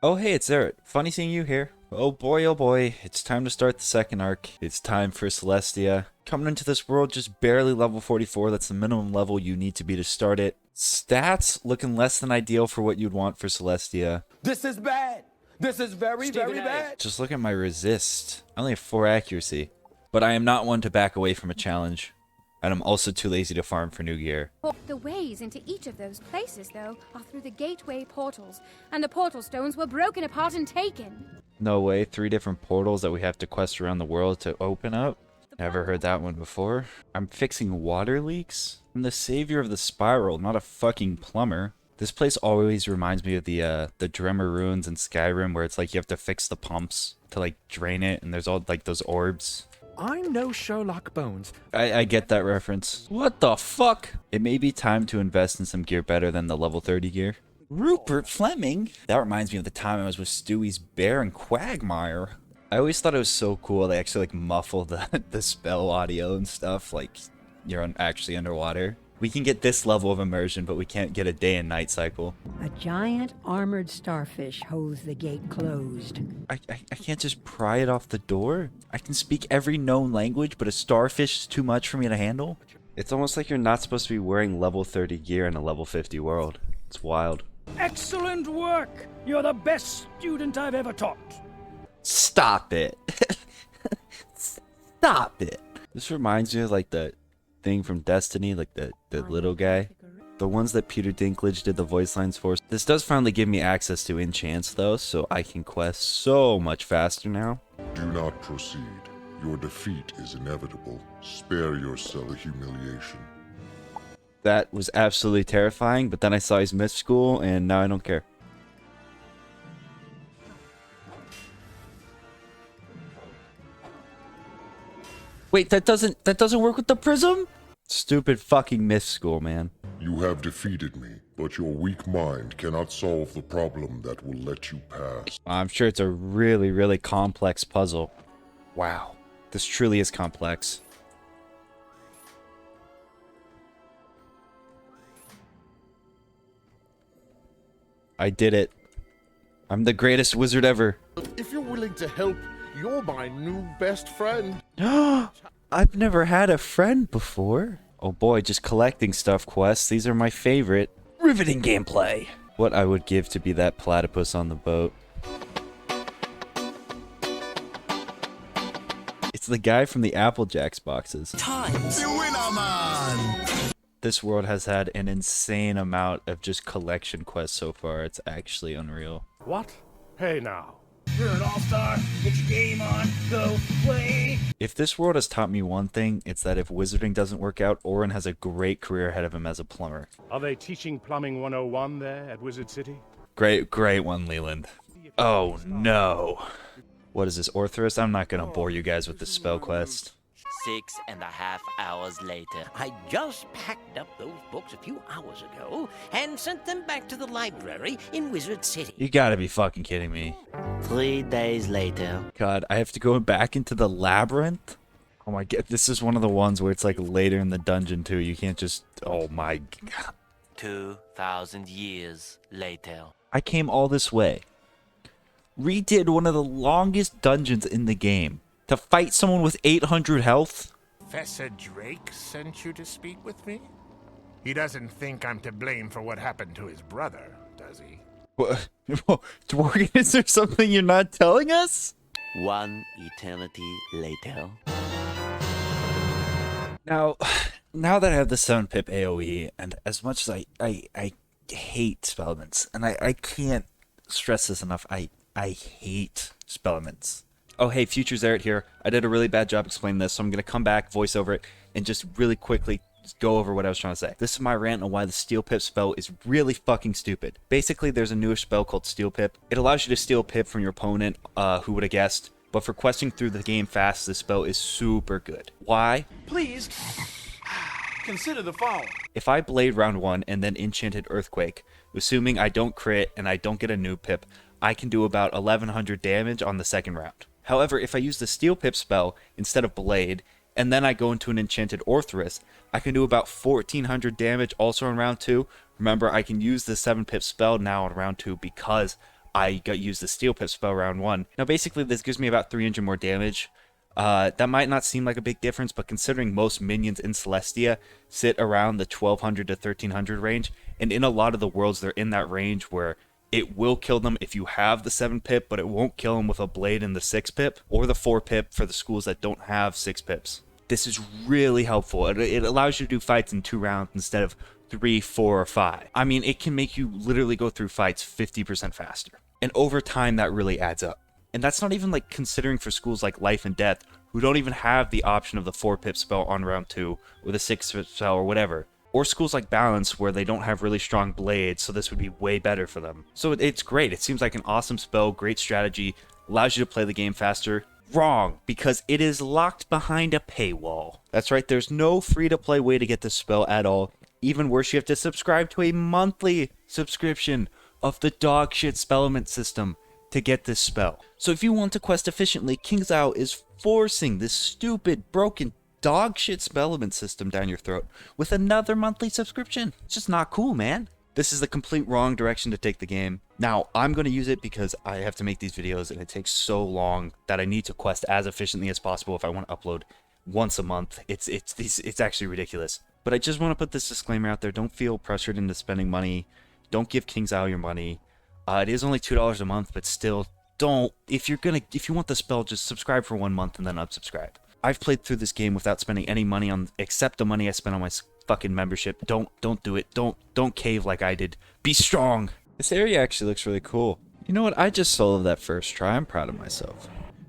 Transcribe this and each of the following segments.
Oh hey, it's Eric. Funny seeing you here. Oh boy, it's time to start the second arc. It's time for Celestia. Coming into this world just barely level 44, that's the minimum level you need to be to start it. Stats looking less than ideal for what you'd want for Celestia. This is bad. This is very bad. Just look at my resist. I only have 4 accuracy. But I am not one to back away from a challenge. And I'm also too lazy to farm for new gear. The ways into each of those places, though, are through the gateway portals, and the portal stones were broken apart and taken. No way, 3 different portals that we have to quest around the world to open up? Never heard that one before. I'm fixing water leaks? I'm the savior of the spiral, not a fucking plumber. This place always reminds me of the Dremor ruins in Skyrim, where it's like you have to fix the pumps to like drain it, and there's all like those orbs. I'm no Sherlock Bones. I get that reference. What the fuck? It may be time to invest in some gear better than the level 30 gear. Rupert Fleming? That reminds me of the time I was with Stewie's bear and Quagmire. I always thought it was so cool they actually like muffle the spell audio and stuff, like you're actually underwater. We can get this level of immersion, but we can't get a day and night cycle. A giant armored starfish holds the gate closed. I can't just pry it off the door? I can speak every known language, but a starfish is too much for me to handle? It's almost like you're not supposed to be wearing level 30 gear in a level 50 world. It's wild. Excellent work! You're the best student I've ever taught. Stop it. Stop it. This reminds me of like the thing from Destiny, like the little guy. The ones that Peter Dinklage did the voice lines for. This does finally give me access to enchants though, so I can quest so much faster now. Do not proceed. Your defeat is inevitable. Spare yourself the humiliation. That was absolutely terrifying, but then I saw his myth school and now I don't care. Wait, that doesn't work with the prism? Stupid fucking myth school, man. You have defeated me, but your weak mind cannot solve the problem that will let you pass. I'm sure it's a really, really complex puzzle. Wow, this truly is complex. I did it. I'm the greatest wizard ever. If you're willing to help, you're my new best friend. I've never had a friend before. Oh boy, just collecting stuff quests. These are my favorite. Riveting gameplay. What I would give to be that platypus on the boat. It's the guy from the Apple Jacks boxes. Times. You winner, man. This world has had an insane amount of just collection quests so far. It's actually unreal. What? Hey now. You're an all-star. Get your game on. Go play. If this world has taught me one thing, it's that if wizarding doesn't work out, Orin has a great career ahead of him as a plumber. Are they teaching Plumbing 101 there at Wizard City? Great one, Leland. Oh no. What is this, Orthrus? I'm not gonna bore you guys with this spell quest. 6.5 hours later. I just packed up those books a few hours ago and sent them back to the library in Wizard City. You gotta be fucking kidding me. 3 days later. God, I have to go back into the labyrinth? Oh my god, this is one of the ones where it's like later in the dungeon too. You can't just, oh my god. 2,000 years later. I came all this way. Redid one of the longest dungeons in the game to fight someone with 800 health? Professor Drake sent you to speak with me? He doesn't think I'm to blame for what happened to his brother, does he? What? Dworkin, is there something you're not telling us? 1 eternity later. Now that I have the 7-pip AoE, and as much as I hate spellments, and I can't stress this enough, I hate spellments. Oh hey, Future's Eric here. I did a really bad job explaining this, so I'm going to come back, voice over it, and just really quickly just go over what I was trying to say. This is my rant on why the Steel Pip spell is really fucking stupid. Basically, there's a newer spell called Steel Pip. It allows you to steal Pip from your opponent, who would have guessed, but for questing through the game fast, this spell is super good. Why? Please consider the following. If I blade round 1 and then enchanted Earthquake, assuming I don't crit and I don't get a new Pip, I can do about 1100 damage on the second round. However, if I use the Steel Pip spell instead of Blade, and then I go into an enchanted Orthrus, I can do about 1400 damage also in round 2. Remember, I can use the 7-pip spell now in round 2 because I got used the Steel Pip spell round 1. Now basically this gives me about 300 more damage. That might not seem like a big difference, but considering most minions in Celestia sit around the 1200 to 1300 range, and in a lot of the worlds they're in that range where it will kill them if you have the 7 pip, but it won't kill them with a blade and the 6 pip, or the 4 pip for the schools that don't have 6 pips. This is really helpful. It allows you to do fights in 2 rounds instead of 3, 4, or 5. I mean, it can make you literally go through fights 50% faster. And over time, that really adds up. And that's not even like considering for schools like Life and Death, who don't even have the option of the 4 pip spell on round 2, or the 6 pip spell, or whatever. Or schools like Balance, where they don't have really strong blades, so this would be way better for them. So it's great. It seems like an awesome spell, great strategy, allows you to play the game faster. Wrong, because it is locked behind a paywall. That's right, there's no free-to-play way to get this spell at all. Even worse, you have to subscribe to a monthly subscription of the dog shit spellment system to get this spell. So if you want to quest efficiently, KingsIsle is forcing this stupid, broken, dog shit spellment system down your throat with another monthly subscription. It's just not cool, man. This is the complete wrong direction to take the game. Now, I'm going to use it because I have to make these videos and it takes so long that I need to quest as efficiently as possible if I want to upload once a month. It's actually ridiculous. But I just want to put this disclaimer out there. Don't feel pressured into spending money. Don't give KingsIsle your money. It is only $2 a month, but still, don't. If you want the spell, just subscribe for 1 month and then unsubscribe. I've played through this game without spending any money on, except the money I spent on my fucking membership. Don't do it. Don't cave like I did. Be strong. This area actually looks really cool. You know what? I just soloed that first try. I'm proud of myself.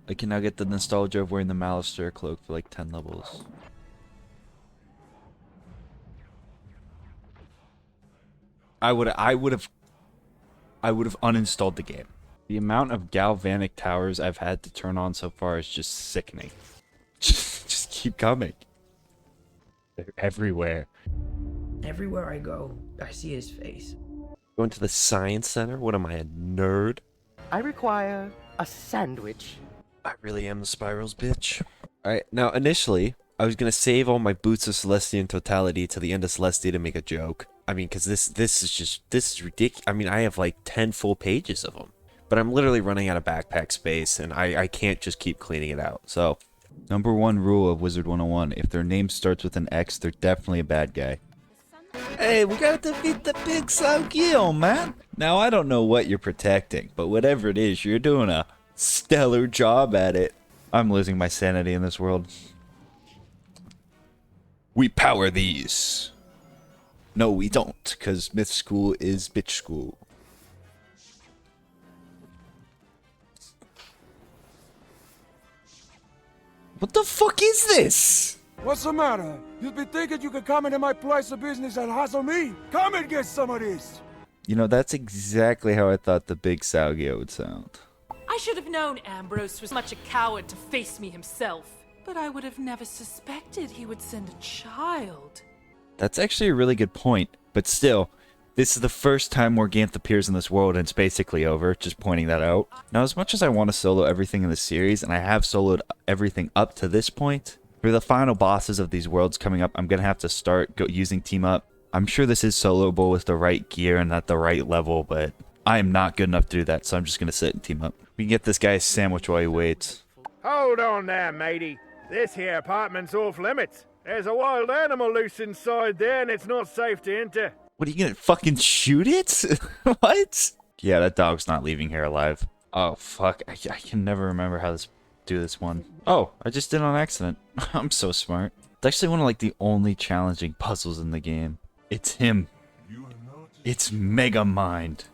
I can now get the nostalgia of wearing the Malister cloak for like 10 levels. I would have uninstalled the game. The amount of galvanic towers I've had to turn on so far is just sickening. Just keep coming. They're everywhere. Everywhere I go, I see his face. Going to the science center? What am I, a nerd? I require a sandwich. I really am the Spirals bitch. Alright, now initially, I was gonna save all my boots of Celestia in totality to the end of Celestia to make a joke. I mean, because this is ridiculous. I mean, I have like 10 full pages of them. But I'm literally running out of backpack space, and I can't just keep cleaning it out, so... Number 1 rule of Wizard101, if their name starts with an X, they're definitely a bad guy. Hey, we gotta defeat the big Saugil, man! Now, I don't know what you're protecting, but whatever it is, you're doing a stellar job at it. I'm losing my sanity in this world. We power these. No, we don't, because myth school is bitch school. What the fuck is this? What's the matter? You be thinking you could come into my place of business and hassle me? Come and get some of this! You know, that's exactly how I thought the big Saugil would sound. I should have known Ambrose was much a coward to face me himself. But I would have never suspected he would send a child. That's actually a really good point, but still, this is the first time Morganth appears in this world and it's basically over, just pointing that out. Now, as much as I want to solo everything in the series, and I have soloed everything up to this point, for the final bosses of these worlds coming up, I'm going to have to start using Team Up. I'm sure this is soloable with the right gear and at the right level, but I am not good enough to do that, so I'm just going to sit and Team Up. We can get this guy a sandwich while he waits. Hold on there, matey. This here apartment's off limits. There's a wild animal loose inside there, and it's not safe to enter. What, are you gonna fucking shoot it? What? Yeah, that dog's not leaving here alive. Oh, fuck. I can never remember how to do this one. Oh, I just did it on accident. I'm so smart. It's actually one of, like, the only challenging puzzles in the game. It's him. It's Mega Mind.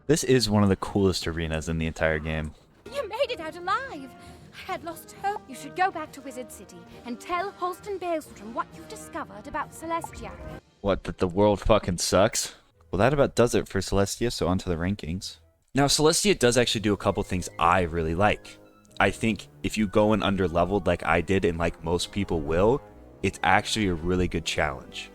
This is one of the coolest arenas in the entire game. You made it out alive! I had lost hope. You should go back to Wizard City and tell Holston Balestrom what you've discovered about Celestia. What, that the world fucking sucks? Well, that about does it for Celestia, so on to the rankings. Now, Celestia does actually do a couple things I really like. I think if you go in under-leveled like I did, and like most people will, it's actually a really good challenge.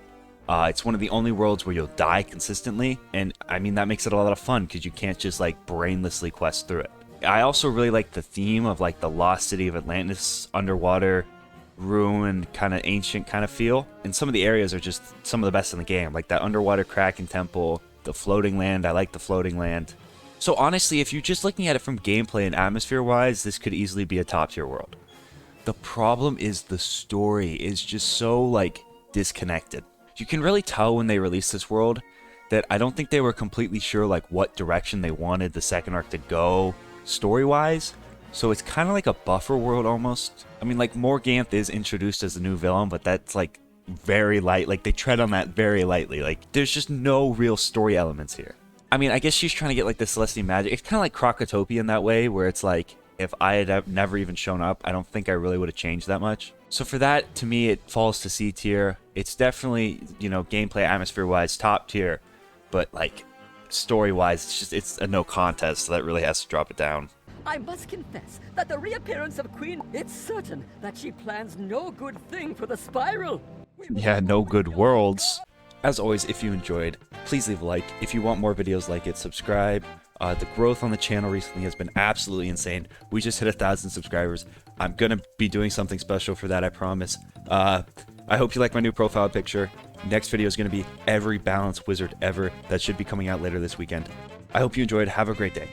It's one of the only worlds where you'll die consistently, and I mean, that makes it a lot of fun, because you can't just like brainlessly quest through it. I also really like the theme of like the lost city of Atlantis, underwater, ruined, kind of ancient kind of feel. And some of the areas are just some of the best in the game, like that underwater Kraken temple, the floating land. I like the floating land. So honestly, if you're just looking at it from gameplay and atmosphere wise, this could easily be a top tier world. The problem is the story is just so like disconnected. You can really tell when they released this world that I don't think they were completely sure like what direction they wanted the second arc to go story wise. So it's kind of like a buffer world almost. I mean, like Morganth is introduced as a new villain, but that's like very light. Like they tread on that very lightly. Like there's just no real story elements here. I mean, I guess she's trying to get like the Celestia magic. It's kind of like Crocotopia in that way, where it's like, if I had never even shown up, I don't think I really would have changed that much. So for that, to me, it falls to C tier. It's definitely, you know, gameplay, atmosphere-wise, top tier. But like, story-wise, it's a no contest, so that really has to drop it down. I must confess that the reappearance of Queen, it's certain that she plans no good thing for the Spiral. Yeah, no good worlds. As always, if you enjoyed, please leave a like. If you want more videos like it, subscribe. The growth on the channel recently has been absolutely insane. We just hit 1,000 subscribers. I'm going to be doing something special for that, I promise. I hope you like my new profile picture. Next video is going to be every balanced wizard ever. That should be coming out later this weekend. I hope you enjoyed. Have a great day.